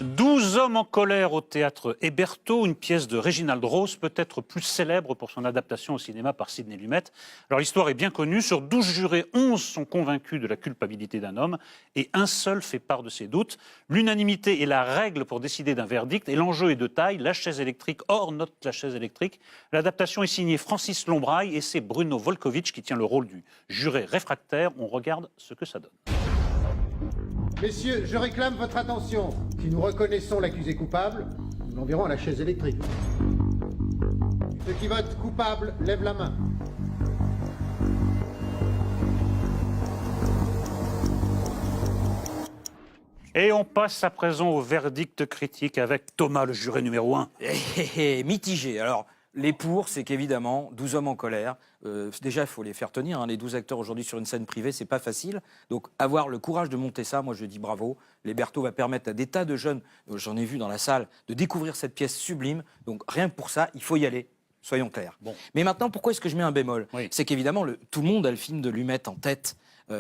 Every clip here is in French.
12 hommes en colère au théâtre Hébertot, une pièce de Reginald Rose, peut-être plus célèbre pour son adaptation au cinéma par Sidney Lumet. Alors l'histoire est bien connue, sur 12 jurés, 11 sont convaincus de la culpabilité d'un homme et un seul fait part de ses doutes. L'unanimité est la règle pour décider d'un verdict et l'enjeu est de taille, la chaise électrique hors note la chaise électrique. L'adaptation est signée Francis Lombraille et c'est Bruno Volkovitch qui tient le rôle du juré réfractaire. On regarde ce que ça donne. Messieurs, je réclame votre attention. Si nous reconnaissons l'accusé coupable, nous l'enverrons à la chaise électrique. Ceux qui votent coupable, lèvent la main. Et on passe à présent au verdict critique avec Thomas, le juré numéro 1. Mitigé. Alors, les pour, c'est qu'évidemment, 12 hommes en colère, déjà, il faut les faire tenir. Hein, les 12 acteurs aujourd'hui sur une scène privée, c'est pas facile. Donc, avoir le courage de monter ça, moi, je dis bravo. L'Hébertot va permettre à des tas de jeunes, j'en ai vu dans la salle, de découvrir cette pièce sublime. Donc, rien que pour ça, il faut y aller. Soyons clairs. Bon. Mais maintenant, pourquoi est-ce que je mets un bémol? C'est qu'évidemment, tout le monde a le film de Lumet en tête.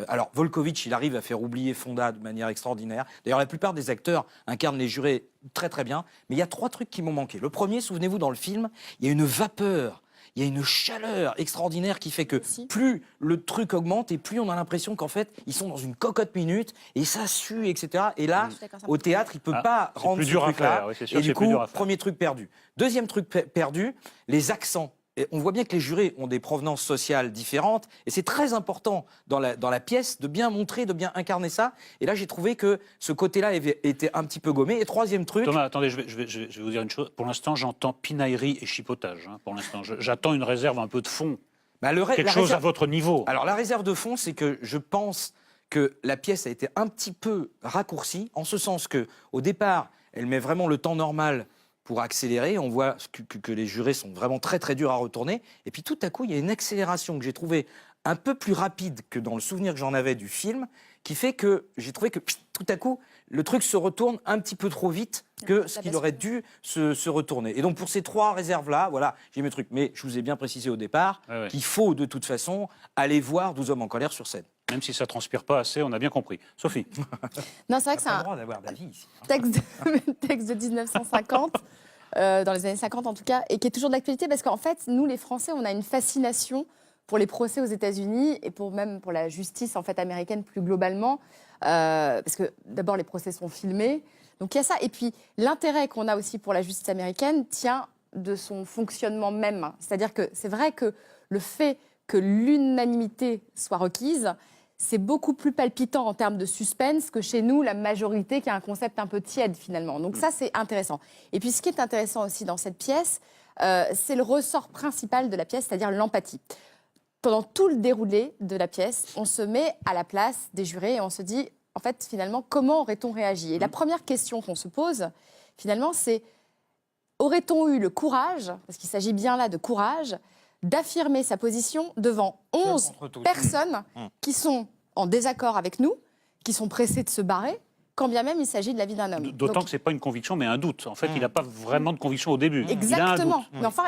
Alors, Volkovitch, il arrive à faire oublier Fonda de manière extraordinaire. D'ailleurs, la plupart des acteurs incarnent les jurés très très bien. Mais il y a 3 trucs qui m'ont manqué. Le premier, souvenez-vous, dans le film, il y a une vapeur, il y a une chaleur extraordinaire qui fait que plus le truc augmente et plus on a l'impression qu'en fait, ils sont dans une cocotte minute et ça sue, etc. Et là, au théâtre, il ne peut pas rendre ce truc-là. Et du coup, premier truc perdu. Deuxième truc perdu, les accents. Et on voit bien que les jurés ont des provenances sociales différentes et c'est très important dans la pièce de bien montrer, de bien incarner ça. Et là, j'ai trouvé que ce côté-là était un petit peu gommé. Et troisième truc... Thomas, attendez, je vais vous dire une chose. Pour l'instant, j'entends pinaillerie et chipotage. Hein, pour l'instant, j'attends une réserve un peu de fond. Quelque chose à votre niveau. Alors, la réserve de fond, c'est que je pense que la pièce a été un petit peu raccourcie, en ce sens qu'au départ, elle met vraiment le temps normal pour accélérer. On voit que les jurés sont vraiment très très durs à retourner. Et puis tout à coup, il y a une accélération que j'ai trouvée un peu plus rapide que dans le souvenir que j'en avais du film, qui fait que j'ai trouvé que tout à coup, le truc se retourne un petit peu trop vite que ce qu'il aurait dû se retourner. Et donc pour ces 3 réserves-là, voilà, j'ai mes trucs. Mais je vous ai bien précisé au départ qu'il faut de toute façon aller voir 12 hommes en colère sur scène. Même si ça ne transpire pas assez, on a bien compris. Sophie. Non, c'est vrai que c'est un droit d'avoir d'avis ici. Texte de 1950, dans les années 50 en tout cas, et qui est toujours d'actualité parce qu'en fait, nous les Français, on a une fascination pour les procès aux États-Unis et même pour la justice en fait américaine plus globalement, parce que d'abord les procès sont filmés, donc il y a ça. Et puis l'intérêt qu'on a aussi pour la justice américaine tient de son fonctionnement même. C'est-à-dire que c'est vrai que le fait que l'unanimité soit requise, c'est beaucoup plus palpitant en termes de suspense que chez nous, la majorité qui a un concept un peu tiède finalement. Donc ça, c'est intéressant. Et puis ce qui est intéressant aussi dans cette pièce, c'est le ressort principal de la pièce, c'est-à-dire l'empathie. Pendant tout le déroulé de la pièce, on se met à la place des jurés et on se dit, en fait, finalement, comment aurait-on réagi? Et la première question qu'on se pose, finalement, c'est aurait-on eu le courage, parce qu'il s'agit bien là de courage, d'affirmer sa position devant 11 personnes qui sont en désaccord avec nous, qui sont pressées de se barrer, quand bien même il s'agit de la vie d'un homme. D'autant que ce n'est pas une conviction, mais un doute. En fait, il n'a pas vraiment de conviction au début. Exactement. Il a un doute. Mais enfin,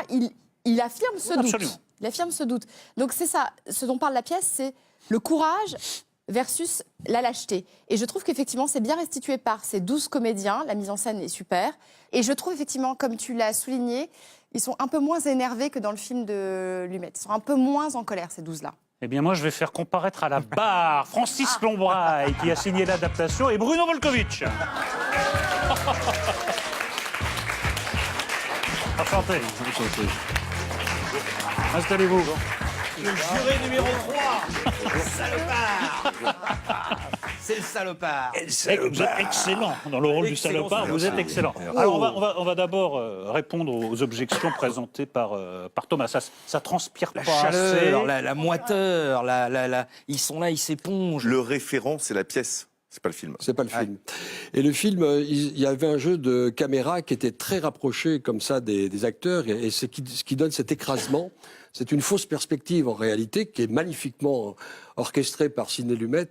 il affirme ce Absolument. doute. Il affirme ce doute. Donc c'est ça, ce dont parle la pièce, c'est le courage versus la lâcheté. Et je trouve qu'effectivement, c'est bien restitué par ces 12 comédiens. La mise en scène est super. Et je trouve effectivement, comme tu l'as souligné, ils sont un peu moins énervés que dans le film de Lumet. Ils sont un peu moins en colère, ces 12-là. Eh bien, moi, je vais faire comparaître à la barre Francis Lombraille, qui a signé l'adaptation, et Bruno Volkovitch. Enchanté. Installez-vous. Le juré numéro 3. Salopard. C'est le salopard. Vous êtes excellent dans le rôle du salopard, vous êtes excellent. Alors on va d'abord répondre aux objections présentées par Thomas. Ça transpire pas La chaleur, assez. la moiteur, ils sont là, ils s'épongent. Le référent, c'est la pièce. C'est pas le film. C'est pas le film. Et le film, il y avait un jeu de caméra qui était très rapproché comme ça des acteurs, et ce qui donne cet écrasement. C'est une fausse perspective en réalité qui est magnifiquement orchestrée par Sidney Lumet.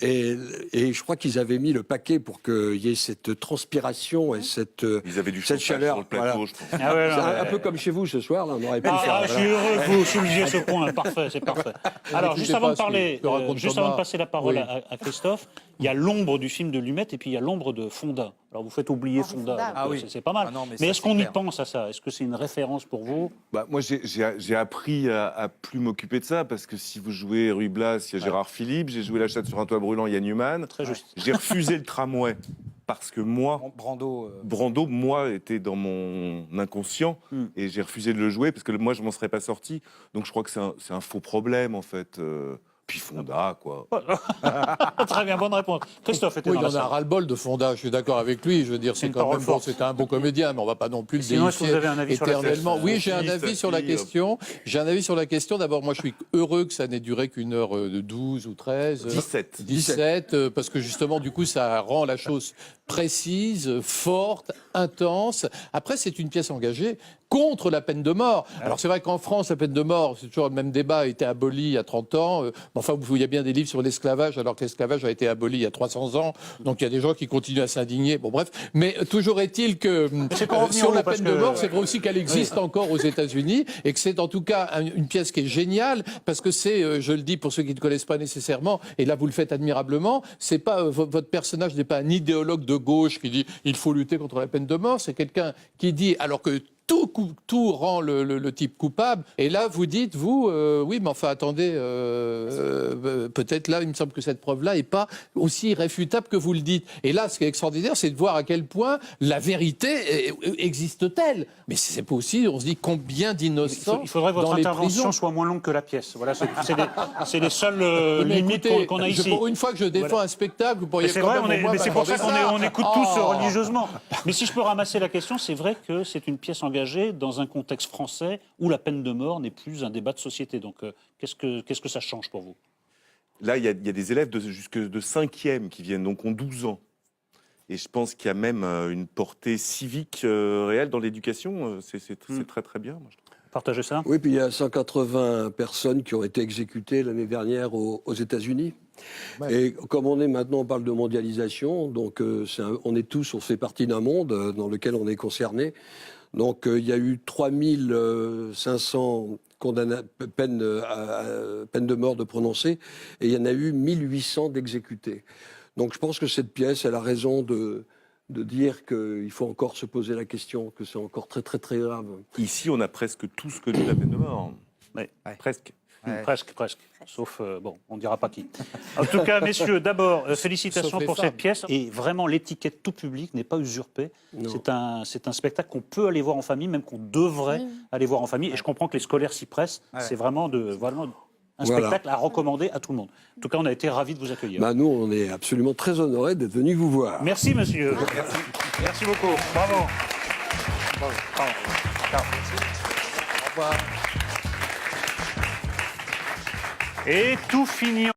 Et je crois qu'ils avaient mis le paquet pour qu'il y ait cette transpiration et cette Ils avaient du cette chauffage chaleur. sur le plateau, Voilà. je pense. Ah ouais, non, C'est mais- un peu comme chez vous ce soir, là, on aurait pu le Ah, faire. je suis heureux que vous souligniez ce point. Parfait, c'est parfait. Alors, Écoutez juste avant pas de ce parler, que raconte juste Thomas. avant de passer la parole Oui. à Christophe, il y a l'ombre du film de Lumet et puis il y a l'ombre de Fonda. Alors, vous faites oublier Henri Fonda, Fonda. donc, Ah oui. c'est pas mal. Ah non, mais mais ça, est-ce c'est qu'on y clair. pense à ça? Est-ce que c'est une référence pour vous? Bah, moi, j'ai appris à plus m'occuper de ça parce que si vous jouez Ruy Blas, il y a Gérard Philippe, j'ai joué La chatte sur un toit brûlant, il y a Newman. Très juste. J'ai refusé le tramway parce que moi, Brando. Brando, moi, était dans mon inconscient et j'ai refusé de le jouer parce que moi, je m'en serais pas sorti. Donc, je crois que c'est un faux problème, en fait. Puis Fonda, quoi. Très bien, bonne réponse. Christophe était Oui, dans il la en a salle. ras-le-bol de Fonda, je suis d'accord avec lui. Je veux dire, c'est une quand parole même bon, forte. c'était un bon comédien, mais on va pas non plus le Sinon, est-ce que vous déifier avez un avis sur la éternellement. question Oui, j'ai un Fils, avis sur la fille, question. J'ai un avis sur la question. D'abord, moi, je suis heureux que ça n'ait duré qu'une heure de 12 ou 13. 17. 17, parce que justement, du coup, ça rend la chose précise, forte, intense. Après, c'est une pièce engagée contre la peine de mort. Alors, c'est vrai qu'en France, la peine de mort, c'est toujours le même débat, a été abolie il y a 30 ans. Enfin, il y a bien des livres sur l'esclavage, alors que l'esclavage a été aboli il y a 300 ans. Donc, il y a des gens qui continuent à s'indigner. Bon, bref. Mais toujours est-il que c'est pour revenir sur où, la parce peine de que- mort, c'est vrai aussi qu'elle existe encore aux États-Unis et que c'est en tout cas une pièce qui est géniale parce que c'est, je le dis pour ceux qui ne connaissent pas nécessairement, et là vous le faites admirablement, c'est pas votre personnage n'est pas un idéologue de gauche qui dit il faut lutter contre la peine de mort, c'est quelqu'un qui dit alors que tout rend le type coupable. Et là, vous dites, vous, oui, mais enfin, attendez, peut-être là, il me semble que cette preuve-là n'est pas aussi irréfutable que vous le dites. Et là, ce qui est extraordinaire, c'est de voir à quel point la vérité existe-t-elle. Mais c'est pas aussi, on se dit combien d'innocents Il faudrait que votre dans les intervention prisons. soit moins longue que la pièce. Voilà, c'est les seules Oui, mais limites écoutez, qu'on a ici. pour une fois que je défends Voilà. un spectacle, vous Mais pourriez c'est quand vrai, même au moins mais c'est pour ça m'accorder qu'on écoute tous Oh. religieusement. Mais si je peux ramasser la question, c'est vrai que c'est une pièce engagée dans un contexte français où la peine de mort n'est plus un débat de société. Donc, qu'est-ce que ça change pour vous? Là, il y a des élèves jusque de 5e qui viennent, donc ont 12 ans. Et je pense qu'il y a même une portée civique réelle dans l'éducation. C'est très, très bien. Moi, je trouve. Partagez ça? Oui, puis il y a 180 personnes qui ont été exécutées l'année dernière aux États-Unis. Ouais. Et comme on est maintenant, on parle de mondialisation, donc on est tous, on fait partie d'un monde dans lequel on est concerné. Donc il y a eu 3500 peines de mort de prononcées et il y en a eu 1800 d'exécutés. Donc je pense que cette pièce, elle a raison de dire qu'il faut encore se poser la question, que c'est encore très très très grave. Ici, on a presque tous connu la peine de mort. Ouais. Presque. Ouais. Presque. Sauf, bon, on ne dira pas qui. En tout cas, messieurs, d'abord, félicitations Sauf les pour femmes. cette pièce. Et vraiment, l'étiquette tout public n'est pas usurpée. Non. C'est un spectacle qu'on peut aller voir en famille, même qu'on devrait Oui. aller voir en famille. Et je comprends que les scolaires s'y pressent. Ouais. C'est vraiment un Voilà. spectacle à recommander à tout le monde. En tout cas, on a été ravis de vous accueillir. Bah, nous, on est absolument très honorés d'être venus vous voir. Merci, monsieur. Merci beaucoup. Bravo. Et tout finit.